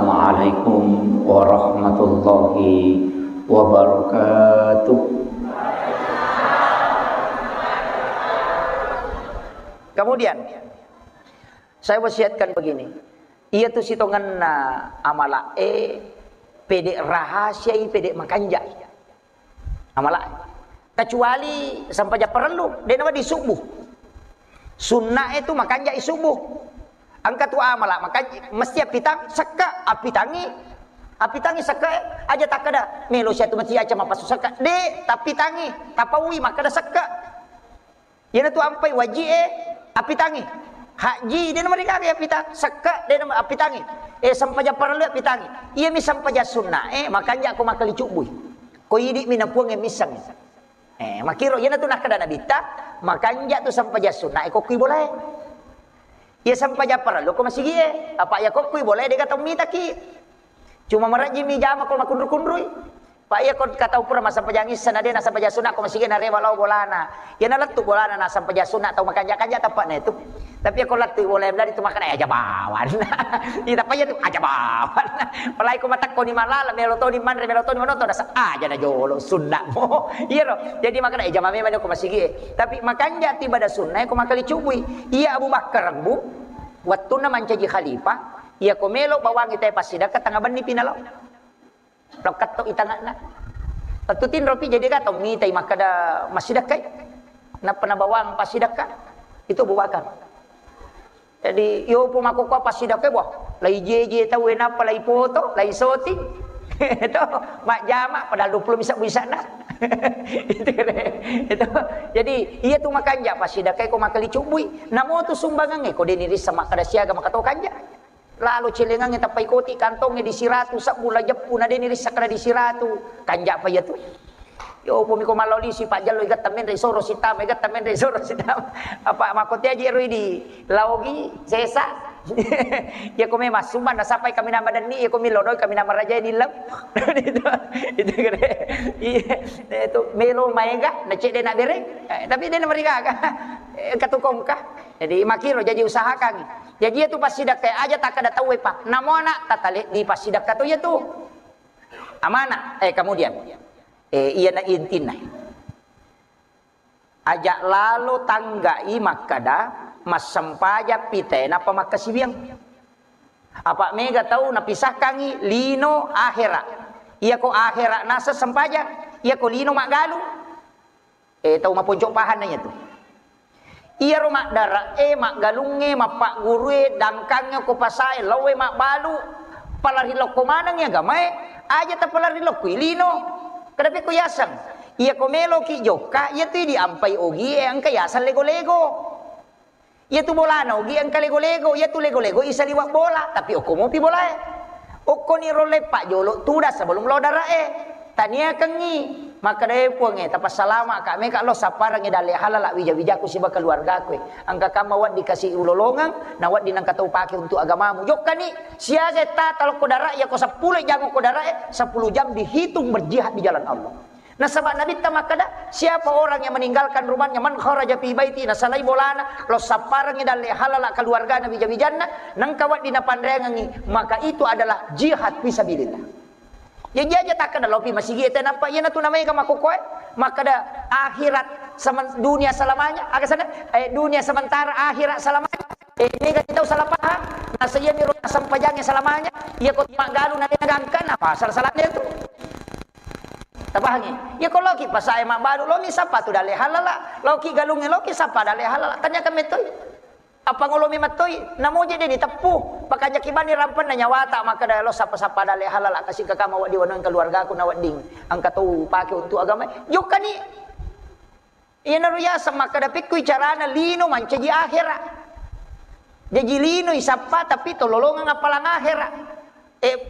Assalamualaikum warahmatullahi wabarakatuh. Kemudian saya wasiatkan begini, ia tuh sitongan amala pede rahasia pede makanja amala kecuali sampai perlu dia nama di subuh sunnah itu makanja subuh angkat tu amala maka mesti pitang seka api tangi seka aja tak ada melo sia tu mesti aja mapasu seka de tapi tangi tapawi maka ada seka yana tu ampai waji api tangi haji dia nama dikari api tangi seka dia nama api tangi sampai perlu api tangi ia mi sampai sunnah makanya aku makali cubui ko idi mina puang misang makiro yana tu nak kada nabita makanya tu sampai sunnah ko kui boleh. Ya sampai japar lo ko masigi apa ya ko kui boleh dia kata minta ki cuma maraji mi jama ko makundur-kundrui pak ya ko kata pura masa pajangis sanade na sampai jasuna ko masigi na rewa law bolana ya na latu bolana na sampai jasuna tau makanja-kanja tapak na itu tapi ko latu boleh dari tu makan aja bawan ita pa ya tu aja bawan palai ko matak ko ni malala meloto ni man meloto ni manoto dasa aja na jolo sunna mo iya ro jadi makan aja mame man ko masigi tapi makanja tiba da sunna ko makali cubui iya Abu Bakar bu waktu na mancaji khalifah iya ko melo bawang ita pasida ka tanga ban ni pinalaw lokat to itanga na patutin ropi jadi ka to mitay makada masidakay na panabawang pasidaka itu Abu Bakar jadi yo po makukuha pasidakay bo lay jeje tawe na palay foto lay soti itu mak jama padahal 20 bisa na itu jadi iya tu makanja pasidakay ko makali cubui namo tu sumbangan ko diniris sama kada siaga makato kanja lalu celengang yang tapai koti kantongnya di siratu sak bula jepu na deni risakra di siratu kanja pa ya tu yo po mi ko maloli si Pak Jalo igat tamen re soro sitam igat tamen re soro sitam apa makote aja roi di laogi sesa ya ko me masumban na sampai kami nama dan ni ya ko mi lodoi kami nama raja ni lem itu gede itu melo maenga na cek de na bereng tapi de na mereka katukong ka jadi makiro jadi usaha kami jadi itu pasidak kayak aja tak ada tahu pak namona tatali di pasidak katu ya tu amana kemudian iya na intina ajak lalu tanggai makada mas sampaja pitena pamakasibiang apa mega tahu napisah kangi lino akhira iya ko akhira nasa sampaja iya ko lino magalu tahu mapunjok pahan na tu iya rumah dara mak galunge mak pak gurue dangkangnya ko pasai lawe mak balu palari loko manang ya gamay aja ta palari loko ilino kadapi ko yasang iya ko melo ki joka iya tu di ampai ogi ang kayasan lego-lego iya tu bolana ogi ang kalego-lego iya tu lego-lego isa liwak bola tapi oko mo pi bola oko ni role pak jolo tuda sebelum lo dara tania kengi maka dai puang tapas salama kami kak lo saparang dale halala wija-wijaku siba keluarga ku angka kama wat dikasih ulolongan na wat dinang katau pake untuk agamamu jokka ni siaga ta tal kodara ya ko 10 jam kodara 10 jam dihitung berjihad di jalan Allah nah sabab nabi tamakada siapa orang yang meninggalkan rumahnya man kharaja fi baiti nasalai bolana lo saparang dale halala keluarga nabi wija-wijanna nang kawat dina pandangan maka itu adalah jihad fisabilillah. Ya aja tak ada lopi masih gitu nampak ya tu namanya kamu kokoy maka ada akhirat sama dunia selamanya agak sana dunia sementara akhirat selamanya ini kan kita salah paham nah saya ni rumah sampajangnya selamanya ya kau mak galu nanti ngangkan apa salah-salahnya itu tak pahangi ya kalau loki pas saya mak baru loki siapa tu dalih halala loki galungnya loki siapa dalih halala tanyakan metoi apa ngolomi matoi namo je dia ditepuh pakanya kibani rampan na nyawata maka da lo sapa-sapa dale halal kasih ka kama wadi wanon keluarga aku na wading angka tu pake untuk agama joka ni iya naruya sama kada pikui carana lino mancaji akhirat jadi lino isapa tapi tololongan apalang akhirat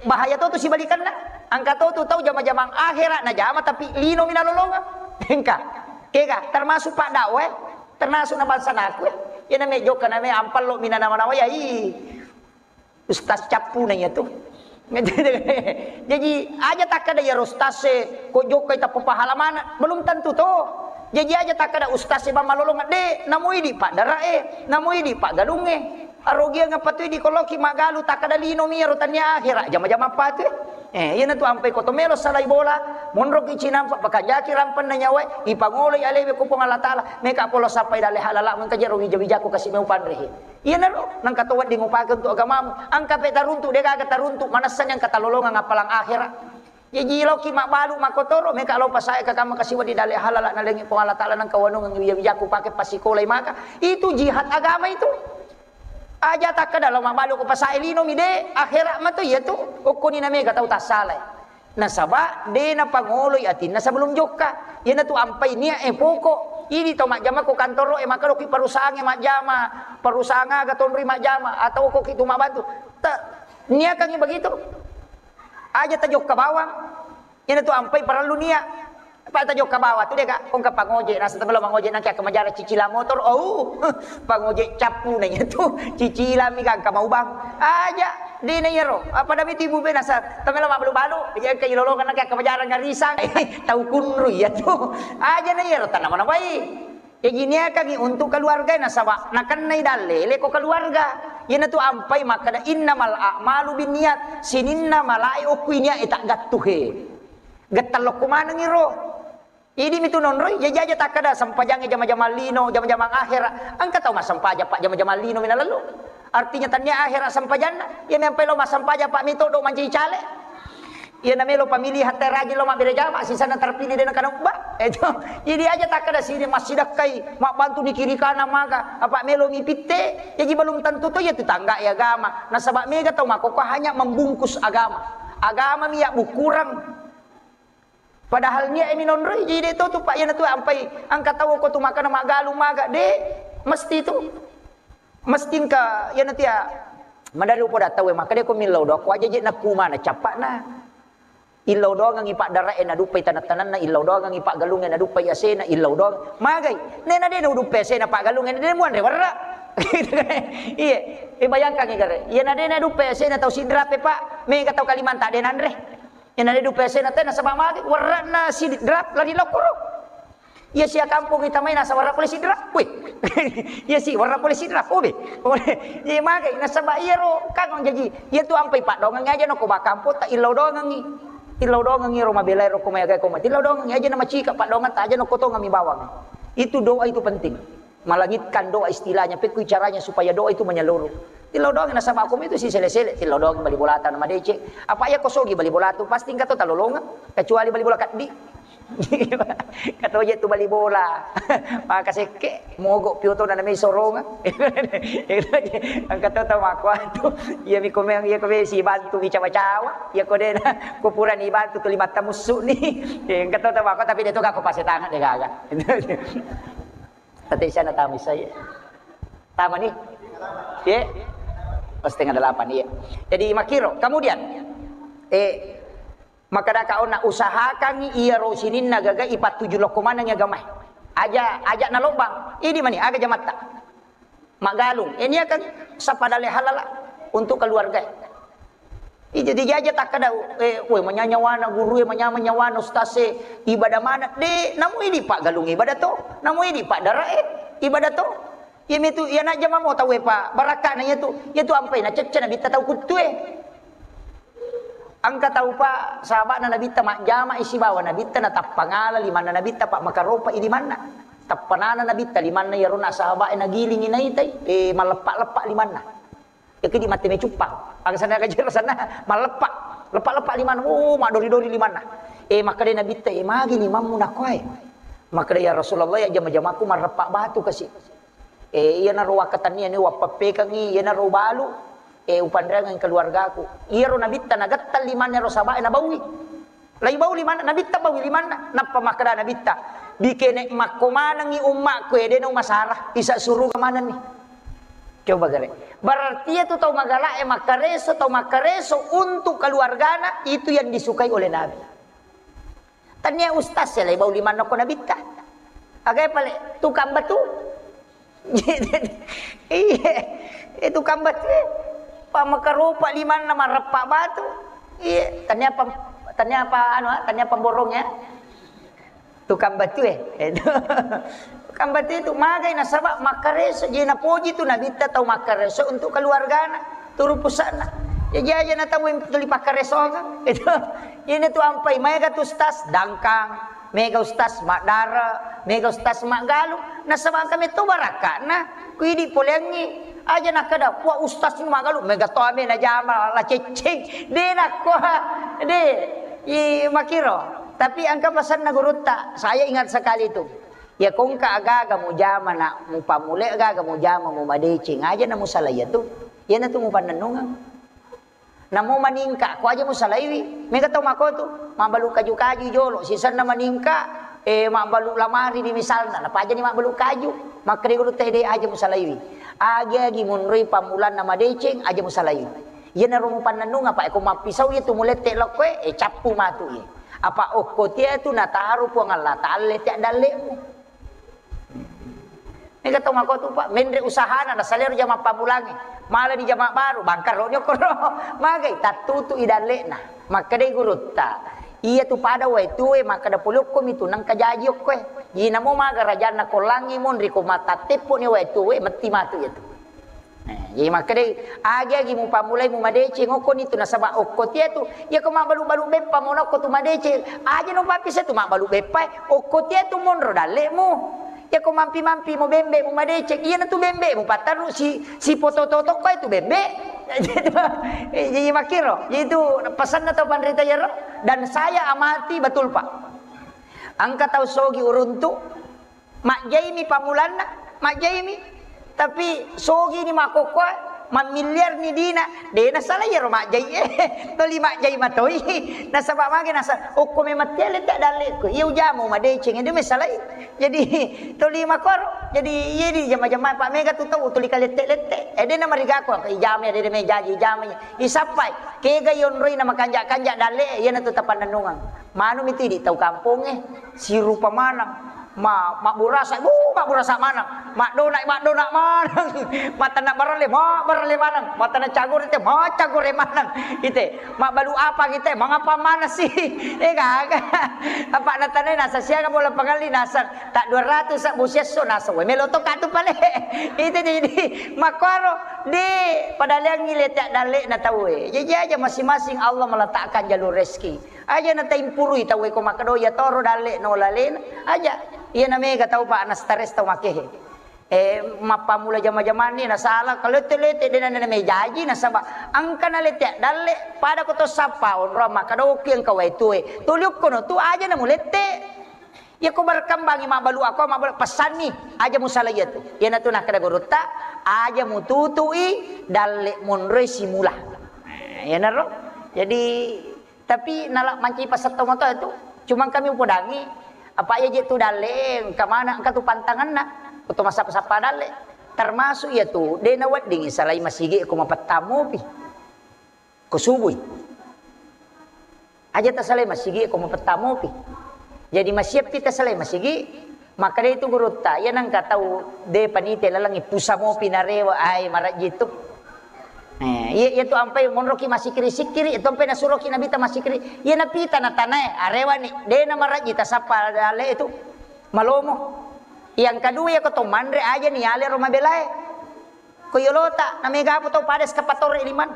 bahaya tu si balikan na angka tu tahu jama-jama akhirat na jama tapi lino minalolongan engka kega termasuk pak dawe termasuk na bangsa naku ya namanya joka namanya ampal lo mina nama-nama ya ustaz capu nanya tu jadi aja tak ada ya ustaz kok joka ita pahalaman belum tentu tu jadi aja tak ada ustaz ba malolong de namo idi pak dara namo idi pak galunge Arogia ngapa tu di koloki magalu takadalino miro tanya akhirat jama-jama apa tu yana tu ampai ko tomelo salai bola monro ki cinampa pakajaki rampan na nyawa ipangolo alebe ko pong Allah taala meka polo sapai dale halala mun kajero wija-wijaku kasih meu panrehe yana ro nang katuwad di ngupakeun tu agamamu angka pe taruntu de kaga taruntu manasan yang katalolongan ngapalang akhirat jadi lo ki mabalu makotoro meka lo pasai ka kama kasih wadi dale halala na lengi pong Allah taala nang kawanong wija-wijaku pake pasikolay maka itu jihad agama itu aja tak kada lo mabalu ko pasailino mi de akhirat matu ya tu ukuni na mega tau tasalay nasaba de na pangoloy atin na sebelum joka yan na tu ampay niya poko ini to majama ko kantoro makalo ki parusahan majama parusahan ga tonri majama atau ko kitu mabantu niya kang begitu aja tajok ka bawang yan na tu ampay paralu niya Pak tajok ka bawah tu dia kak kong ka pangoje nasa tabalo mangoje nang kaya kamajara cicila motor pangoje capu na tu cicila mi kang kamaubang aja di na yero apa dami tibu be nasa tabalo mabalu-balu ya kay lolongan nang kaya kamajara ngarisang tau kunru ya tu aja na yero tanaman baik ya gini kang untuk keluarga nasa nakan nay dalele ko keluarga yan na tu ampay makada innamal a'malu binniyat sininna malai okuinya itak gattuhe gatalok kumana ngiro ini mitu nonroy jaja takada sampajang jama-jama lino jama-jama akhirat angka tahu mas sampaja pak jama-jama lino mina lalu artinya tanya akhirat sampajana ya mempai lo mas sampaja pak mito do manci cale ya namelo pamilih hatta ragi lo mabere jama sisa na terpilih dengan kana ubah itu jadi aja takada sini masih dakai mak bantu di kiri kanan maka apa melo mipite jadi belum tentu tuh ya tetangga ya agama nah sabak mega tahu mako hanya membungkus agama miak bukurang padahal niya minonroy jadi itu tu pak yana tu ampai angkat tahu ko tu makan magalu maga de mesti tu mesti ka yana tia madaru poda tahu maka de ko milau do ko aja je na kuma na capak na ilau do ngang ipak dara na dupai tanat-tanan na ilau do ngang ipak galung na dupai asena ilau do magai nena de no dupai asena pak galung de muan re warra iya bayangkan ngare yana de na dupai asena tau sidra pe pak me ka tau Kalimantan de nanre yang ada dupe sena teh nasa bamagi warna si drap lagi lokoro ya si kampung kita main nasa warna polisi drap weh ya si warna polisi drap obe ya magai nasa bayero kang jadi ya tu ampai pak dongang aja no ko bakampo tak ilau dongangi roma belai ro ko mayaga ko mati ilau dongangi aja nama cika pak dongan tak aja no koto ngami bawang itu doa itu penting malangitkan doa istilahnya peku caranya supaya doa itu menyeluruh tilodong na sama aku itu si sele-sele tilodong bali bolatan sama DC apa ya kosogi bali bolatu pasti enggak tahu talolongan kecuali bali bola kaddi kata aja tu bali bola maka seke mogok piuto na may soronga ang kata tahu aku tu ya mi komeng ya kome si bantu bicawa-cawa ya kode na kupuran ni bantu tu 5 tamusu ni ang kata tahu aku tapi dia tu aku pasti tangan dia gaga tadi sana tamis saya tama nih ya setengah 8 iya. Jadi makiro. Kemudian maka dah kau nak usahakan iya rosinin nagaga ipat 7 lokomana nya gamai. Aja na lobang. Ini mani aga jamata. Magalung. Ini akan sapadale halala untuk keluarga. Jadi aja tak kada menyanyawana guru menyanyawana ustaz ibadah mana de namu ini pak galung ibadah to. Namu ini pak darae ibadah to. Yang itu ya nak jama mau tahu pak barakah na itu ampai na cecah nabi tahu kutue angka tahu pak sahabat na nabi ta mak jama isi bawa nabi ta na tapangala lima na nabi ta pak makaropa di mana tapanana nabi ta lima na yaruna sahabat na giling inai tai malepak-lepak lima na ya kini mati me cupang ang sana kajer sana malepak lima na mak dori-dori lima na maka dia nabi ta magi lima mu nakoy maka dia ya Rasulullah ya jama-jamaku marepak batu kasih iya na ruwa katania ni wapape kangi iya na balu upandrangan keluarga aku iya ro nabitta nagattal liman ro sabae na bawi lai bawi liman nabitta bawi liman napa makada nabitta bikene makkomana ngi umma ku ede no masarah isa suruh kemana nih coba gare berarti itu tau magala makareso untuk keluargana itu yang disukai oleh nabi tanya ustaz ya lai bawi liman ko nabitta agak pale tukang batu iya itu kambat pamakarupa lima nama repak batu iya tanya apa tanya pemborongnya tukang batu itu Kan berarti itu magai na sabab makareso jadi na poji tu nabita tau makareso untuk keluarga na turu pusana. Ya jaja na tamu yang tuli pakareso kan. Itu ini tu ampai mega tu stas dangkang, mega ustas makdara, mega ustas makgalu. Na sabab kami tu baraka na kuidi polengi aja nak kada puak ustaz ni magalu mega toame na jama la cecing de nak ko de i makiro tapi angka pesan na gurutta saya ingat sekali itu ya kung ka aga mu jama na mu pamule aga mu jama mu madecing aja na musalaya tu ya na tu mu pananungan na mo maningka ko aja musalaiwi mega to makoto mabalu kaju-kaju jolo sisan na maningka mabalu lamari di misalna na paja ni mabalu kaju makri guru teh aja musalaiwi agi munrui pamulan nama deceng aja musalaiwi ye na rumu pananung apa eko mapisau ye tu mulete lokwe capu matu ye apa okotia tu na taru puang Allah taale tiak dalemu ni kata makotu pak mendre usahana na salero jama pamulangi malah di jama baru bangkar ro nyokoro magai tatutu idale na makade guru ta iya tu pada we tuwe maka da puluk ko mitu nang kajaji ko yina mo maga rajana ko langi mon riko mata tepo ni we tuwe mati matu ya tu jadi maka de agi mu pamulai mu madece ngoko ni tu nasaba okko tie tu ya ko mabalu-balu bepa mo ko tu madece aja no papi se tu mabalu bepa okko tie tu mon ro dale mu ya ko mampi-mampi mo bembe mu madece iya na tu bembe mu pataru si foto-foto ko itu bembe jadi makiro itu pesan atau panrita ya dan saya amati betul pak angka tahu sogi uruntu mak jaimi pamulana mak jaimi tapi sogi ni makokwa miliar ni dina de na salah ya mak jai to lima jai matoi na sabab mage na sa okko me matele tak dale ko iu jamu madecing itu masalah jadi to lima kor jadi ye jama-jama pak mega tu tahu tuli kalete-lete de na mariga ko ijame de me jaji ijame isapai kega yonroi na makanja-kanja dale ye na tu tapan nanungang manu miti di tau kampung si rupa manang mak burasa manang mak donak manang mata nak barale manang mata nak cagur itu cagur manang ite mak balu apa kita mangapa mana sih kagak apa natane nasa siaga bola pengali nasa tak 200 sak buseso nasa we meloto katu pale itu jadi makaro di padahal yang ngilet tak dalek na tahu jadi aja masing-masing Allah meletakkan jalur rezeki aja na taimpurui tahu ko makado ya toro dalek no lalen aja iya namanya tahu pak anastares tahu makehe mapamula jama-jama ni nasalah kalau telete dengan namanya jaji nasaba angka nalete dalle pada koto sapa onro makado kiang kawai tuwe tuliuk kono tu aja na mulete ya ko berkembang mabalu aku mabalu pesan ni aja musalaya tu ya na tu nak kada gorota aja mututui dalle monre simula ya naro jadi tapi nalak manci pasat tomato itu cuma kami podangi apa aja tu daleng ke mana angka tu pantangan nak atau masa-masa dale termasuk ya tu de na wedding salai masigi ko mapatamu pi ko subuh aja ta salai masigi ko mapatamu pi jadi masih kita salai masigi maka de itu gurutta ya nang ka tahu de panite lalangi pusamo pinarewa ay marat gitu iya tu ampai monroki masih kiri itu ampai nasuroki nabita masih kiri iya napita na tanay arewa ni de na maraji tasapa dale itu malomo yang kedua ya ko to mandre aja ni ale roma belai ko yolota na mega po to pades kapatore liman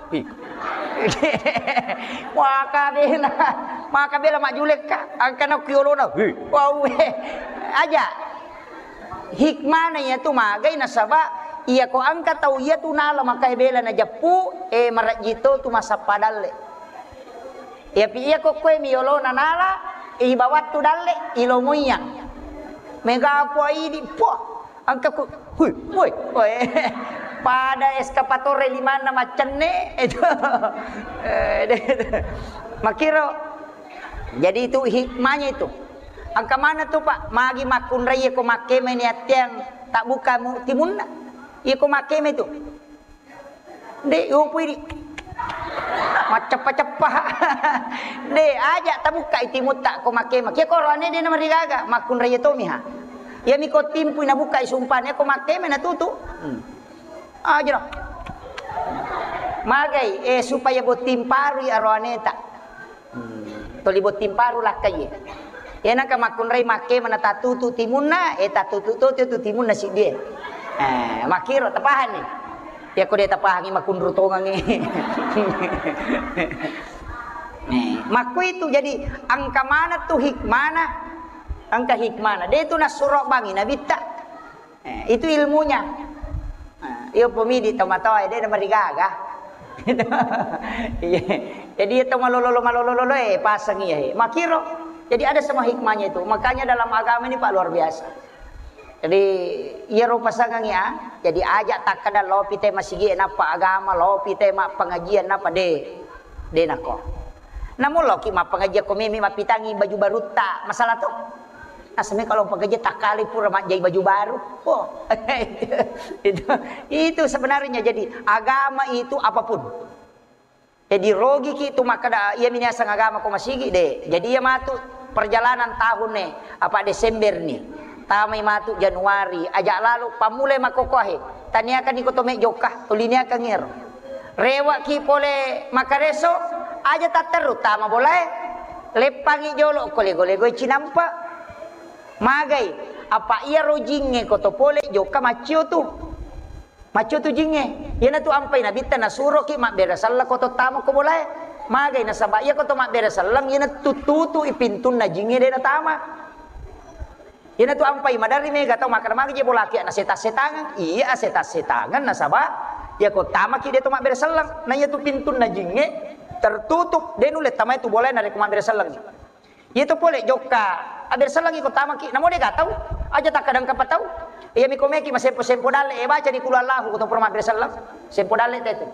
makabela majulek ka ang kana kyolona wow aja hikmah na ya tu magay na saba iya ko angka tau iya tu nala makai bela na japu marajito tu masa padalle iya pi iya ko kue miolo na nala ibawat tu dalle ilo moyang mega po ini po angka ko huy pada eskapatore limana macenne itu makiro jadi itu hikmahnya itu angka mana tu pak magi makun raya ko make meniat yang tak buka timunna iko makeme tu de upui di macap-capah de aja tabuka itimut tak ko makeme ke korone de na marigaga makun raya to miha ya mi ko timpu na buka isumpane ko makeme na tutu aja magai supaya botim paru ya roneta to li botim paru lah kaye Ya nak makun rai make mana tatutu timunna tatutu tu timunna si dia. Makiro tapahan ni. Ya ko dia tapahan makun rutongan ni. Maku itu jadi angka mana tuh hikmana? Angka hikmana. Dia itu nasurok bangi nabi tak. Itu ilmunya. Iyo pemidi tomatoy dia nama digaga. Jadi itu malolo pasang iya. Makiro. Jadi ada semua hikmahnya itu. Makanya dalam agama ini Pak luar biasa. Jadi iya rupa pasangan ya. Jadi ajak tak kada lopi tema sigi napa agama lopi tema pengajian napa de nako. Namun loki ma pengajian komimi ma pitangi baju baru tak masalah tuh. Asmi kalau pengajian tak kali pura mak jadi baju baru. Oh, itu sebenarnya jadi agama itu apapun. Jadi rogi ki itu maka da ia minasang agama ko masigi de. Jadi ia matu perjalanan tahun nih apa Desember nih. Tamai matu Januari ajak lalu pamulai makokohe. Taniakan iko tome jokah tulinia kangir. Rewa ki pole makareso aja tak terutama boleh. Lepangi jolo kole-gole cinampa. Magai apa ia rojinge koto pole joka macio tu jinge yana tu ampai nabita nasuro ki mak bera salla koto tamu ko boleh magai nasaba ia koto mak bera sallang yana tutu ipintun na jinge de tama yana tu ampai madari mega tau makar magi je bolaki na setangan iya setangan nasaba ia ko tama ki de to mak bera sallang na ia tu pintun na jinge tertutup de nule tama itu boleh na de ko mak bera sallang itu boleh joka aber salangi ko tama ki namo de gatau aja tak kadang kapat tahu iya mi komeki sempo dale baca di kula Allah ko to perma bersalam sempo dale itu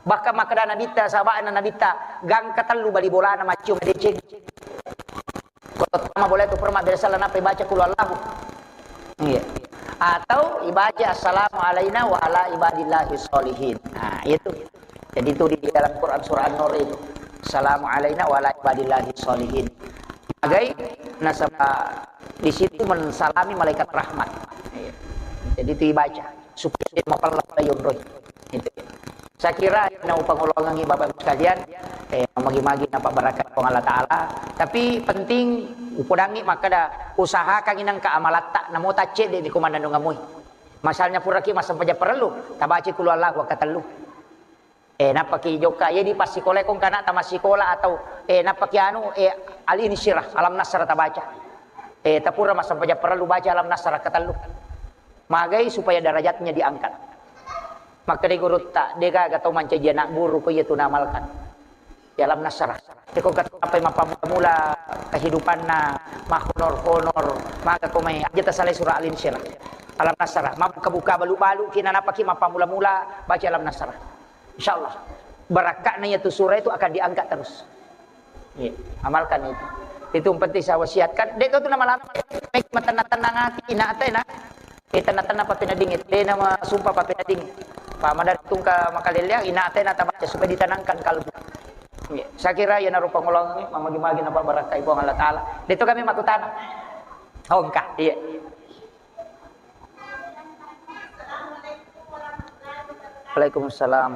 bahkan makada nabita sahabana nabita gang katallu bali bolana macium deceng ko tama boleh to perma bersalam apa baca kula Allah iya atau ibaca assalamu alaina wa ala ibadillahi sholihin nah itu jadi itu di dalam Quran surah An-Nur itu assalamu alaina wa ala ibadillahi sholihin sebagai nasabah di situ mensalami malaikat rahmat. Jadi itu dibaca supaya dia mapallah yumroh. Itu. Saya kira nau pangulongan Bapak sekalian magi-magi napa barakat Allah taala tapi penting upodangi maka da usaha kanginang ka amalata namo tace de komandan ngamui. Masalahnya puraki masa paja perlu tabaci kulu Allah wa katallu. Napaki joka ya di pas sekolah kong kana tamas sekolah atau napaki anu al insyirah alam nasr ta baca tapura masa paja perlu baca alam nasr katallu magai supaya derajatnya diangkat maka de guru tak dega gatau manca dia nak guru ko itu namalkan di alam nasr ko kat apa mapamula kehidupanna honor maka ko mai aja tasale surah al insyirah alam nasr buka balu-balu kina napaki mapamula-mula baca alam nasr. InsyaAllah barakatnya itu surah itu akan diangkat terus. Ya, amalkan itu. Itu penting saya wasiatkan. Dek itu nama lama. Tenang hati, ina ate na. Tenang apa pina dingit. Dia nama sumpah apa pina dingit. Pak madar tungka makalilya ina ate na tabaca supaya ditanangkan kalbu. Ya, saya kira ya naruh pangulong ini mamagi-magi napa barakah ibu Allah Taala. Itu kami makutana. Oh enggak, iya. Waalaikumsalam.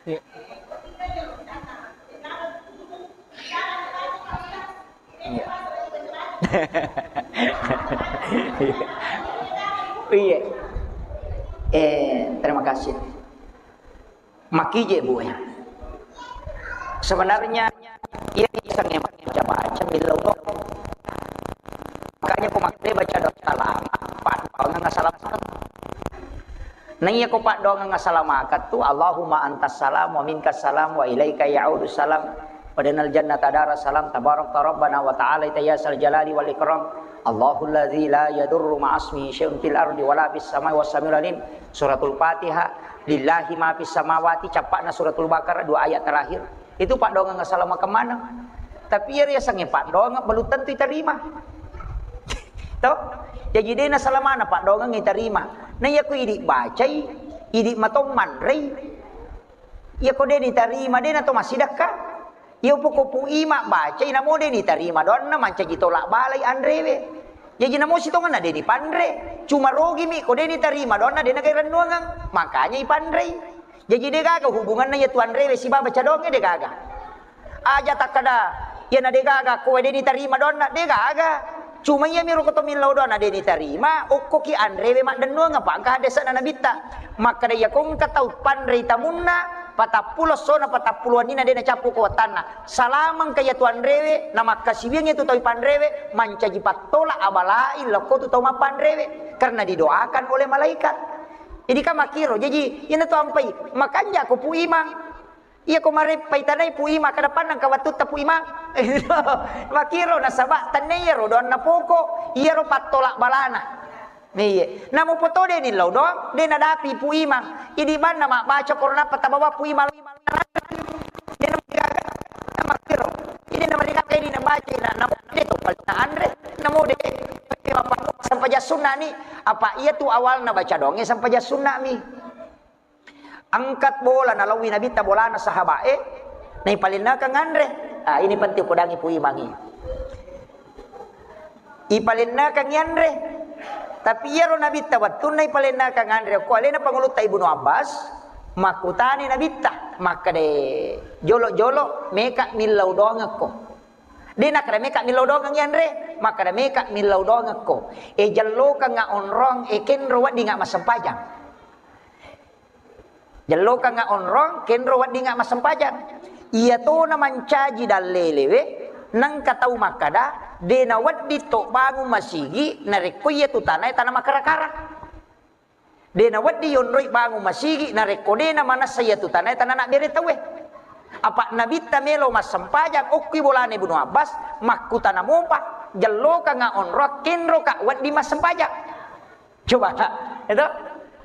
Iya. Iya. Terima kasih. Makije Bu ya. Sebenarnya ia bisa ngemak baca bila makanya ko makde baca doa lama pak doa nga salamat nang iya ko pak doa nga salamakat tu Allahumma antas salam wa minkas salam wa ilaika ya'udu salam wa danal jannata dara salam tabarak rabbana wa ta'ala ya sal jalali wal ikram Allahul ladzi la yadurru ma'asmihi syai'un fil ardi wala fis samai was samiul alim suratul Fatihah lillahi ma fis samawati capakna suratul Baqarah 2 ayat terakhir. Itu pak doa nggak salah kemana tapi ya sange pak doa nggak belum tentu diterima toh jadi dia na salah mana pak doa nggak diterima nah ya ku idik baca idik matoman rei ya ko dia diterima dia na to masih dekat ya pokok ima baca ina mo dia diterima doa na manca ditolak balai andrewe Jadi namo sitongan na deni pandre. Cuma rogi mi ko deni tarima donna dena kay randuangan. Makanya ipandre. Jadi de gaga hubungan na ya tuan rewe si baba cadonge de gaga. Aja takada ya na de gaga ko deni tarima donna de gaga. Cuma ya miro ko to milaw donna deni tarima okko ki andrewe mak denduanga pa ka desa na nabita. Maka de ya kong katau pandre tamunna patapulo sona patapuluan nina dena capu ko tanah salamang kaya tuan rewe nama kasibiangnya tu tahu pandrewe mancaji patola abalai loko tu tahu pandrewe karena didoakan oleh malaikat. Jadi kan makiro jadi ina tu ampai makanya aku pu imang iya ko mare paitanai pu imang ke depan nang kawatut pu imang makiro nasaba tanero don na poko iya ro patola balana. Nih, namu foto deh ni lo dong, dia nada api pu imang. Ini mana mak baca corona petabawa pu imang. Dia nama kiro. Ini nama dia kayak ini nama baca, nama dia tu paling andre. Namu deh, sampai jasuna nih. Apa ia tu awal na baca dongnya sampai jasuna nih. Angkat bola nalawi nabi ta bola na sahabae. Nai paling na kang andre. Ah ini penting kudangi pu imangi. Ipalin na kang andre. Tapi iya ro nabi tawat tunai palena kang andre ko alena pangulut ta Ibnu Abbas makutani nabi ta maka de jolo meka milau dongako de nak meka milau dongang andre maka de meka milau dongako e jallo kang onrong e ken ro wadi nga masampajang jallo kang onrong ken ro wadi nga masampajang iya to na mancaji dalelewe nang katau makada dena waddi to bangun masigi nareko iya tu tanah makarakara dena waddi yonroi bangun masigi nareko dena mana saya tu tanah nak bere tawe apa nabi tamelo mas sampajang okki bolane Ibnu Abbas makutana mompa jallo ka nga onrok kenro ka waddi mas sampajang coba itu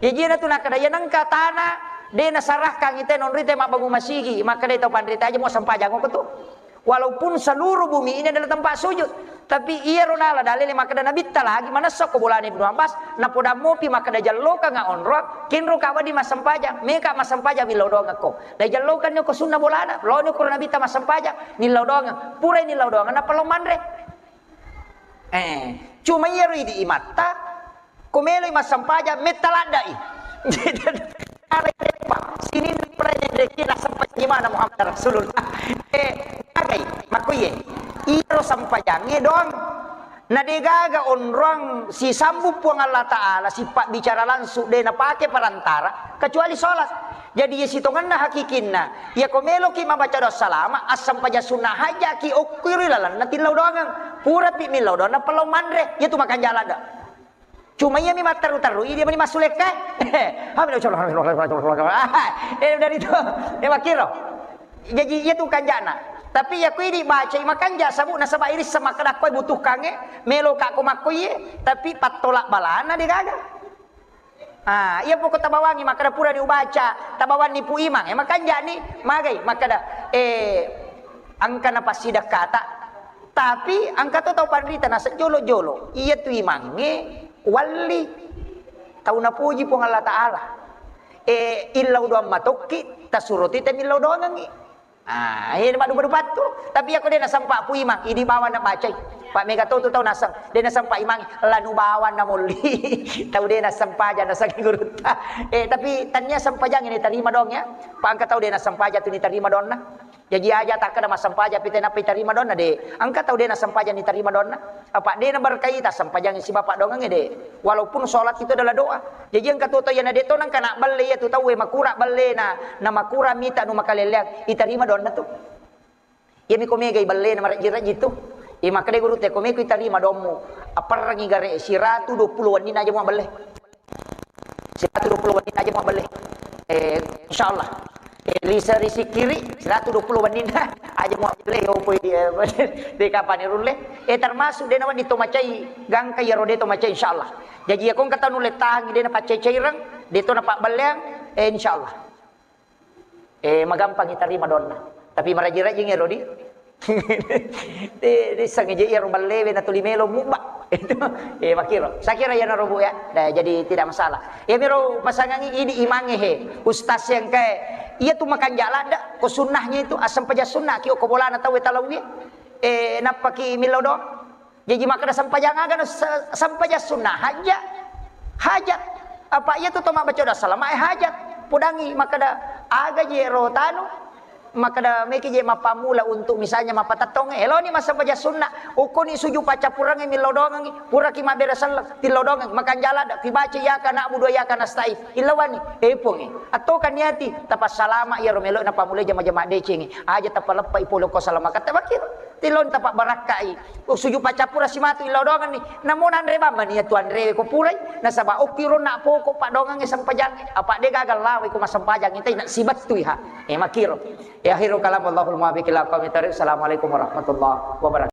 ya jena tu nakadaya nang katana dena sarah kang ite nonrite mak bangun masigi maka de to pandrita aja mau sampajang ko tu. Walaupun seluruh bumi ini adalah tempat sujud, tapi ia ronala dalil maka da nabi lagi mana sok ko bolane Ibnu Abbas na poda mopi maka da jallo ka nga onrok kinro ka wadi masampajang meka masampajang milaw donga ko da jallo kan ko sunna bolana lo ni ko nabi ta masampajang nilaw donga pura nilaw donga na palomandre cuma ia ri di imata komelo masampajang metaladai sini pernah kira sampai gimana Muhammad Rasulullah agay makuye iro sampajange dong nadegaga onrong si sambu puang Allah Ta'ala si pak bicara langsung de na pake perantara kecuali sholat jadi ya sitongan na hakikinna ya komelo ki mabaca doa salama asam paja sunnah haja ki okiri lalan na tilaw doangang pura pi milaw doang na palaw mandre ya tu makan jalan dah cuma ia memang taru dia meni masulek dari itu makiro jadi ia tu kanjana tapi ya kui dibaca makan jasa bu nasaba iris sama kada koi butuh kange melo kak ko makoi tapi patolak balana di gaga ia pokok tabawangi maka pura diubaca tabawan ni pu imang makan jani magai maka da angka napa sidak kata tapi angka tu tau pandita nasa jolo ia tu imange wali tahu na puji pong Allah Ta'ala ilaw doang matoki tasuruti temilaw doang ngi ini madu batu tapi aku dia nasampa pu imang ini bawa na bacay pak mega tu tahu nasam dia nasampa imang lanu bawa na muli tahu dia nasampa aja nasang guruta tapi tanya sampajang ini terima dong ya pak angka tahu dia nasampa aja tu ni terima dong na jadi aja tak ada masampaja pite na terima dong na de angka tahu dia nasampaja ni terima dong na apa dia na berkaitan sampajang si bapak dong de walaupun sholat itu adalah doa jadi angka tu ya na de to nang kana balle ya tu tahu makura balle na makura mita nu makalelek iterima dong na tu ya mi komega balle na marajira gitu maka de guru te komeko iterima domu apa rangi gare si ratu 20 wanita aja mau balle si ratu 20 wanita aja mau balle insyaallah risi kiri 120 wanita aja mau beli opo di kapan irule termasuk dia nawan ditomacai gangka ya rode tomacai insyaallah jadi aku kata nulet tangi dia pacai cairang dia to napak beliang insyaallah magampang iterima donna tapi maraji-raji ngi rodi di sangeje ya rumbalewe na tulimelo muba itu makiro sakira ya narobu ya jadi tidak masalah ya miro pasangan ini imange he ustaz yang kayak iya tu makan jalan dak ko sunnahnya itu asam paja sunnah ki ko bolana tawe talawi napaki milaw do Jadi maka ada sampajang agan sampaja sunnah hajat apa ia tu toma baca dah salam hajat pudangi maka da aga je rotanu maka da meki je mapamula untuk misalnya mapatatong elo ni masa baca sunnah ukuni suju paca purang mi lodongan pura ki mabera sal ti lodongan makan jala da ki baca ya kana budo ya kana stai ilawani epong atau kan niati tapas salama ya romelo na pamula jama-jama deceng aja tapalepa ipolo ko salama kata bakir tilon tapak barakai suju paca pura si matu ilodongan ni namun andre bamba ni tuan rewe ko purai nasaba ukiro na poko pak dongan sang pajang apa de gagal lawe ko masam pajang intai nak sibat tu ha makiro ya akhiru kalam Allahul muwaffiq ila aqwamit thoriq. Assalamualaikum warahmatullahi wabarakatuh.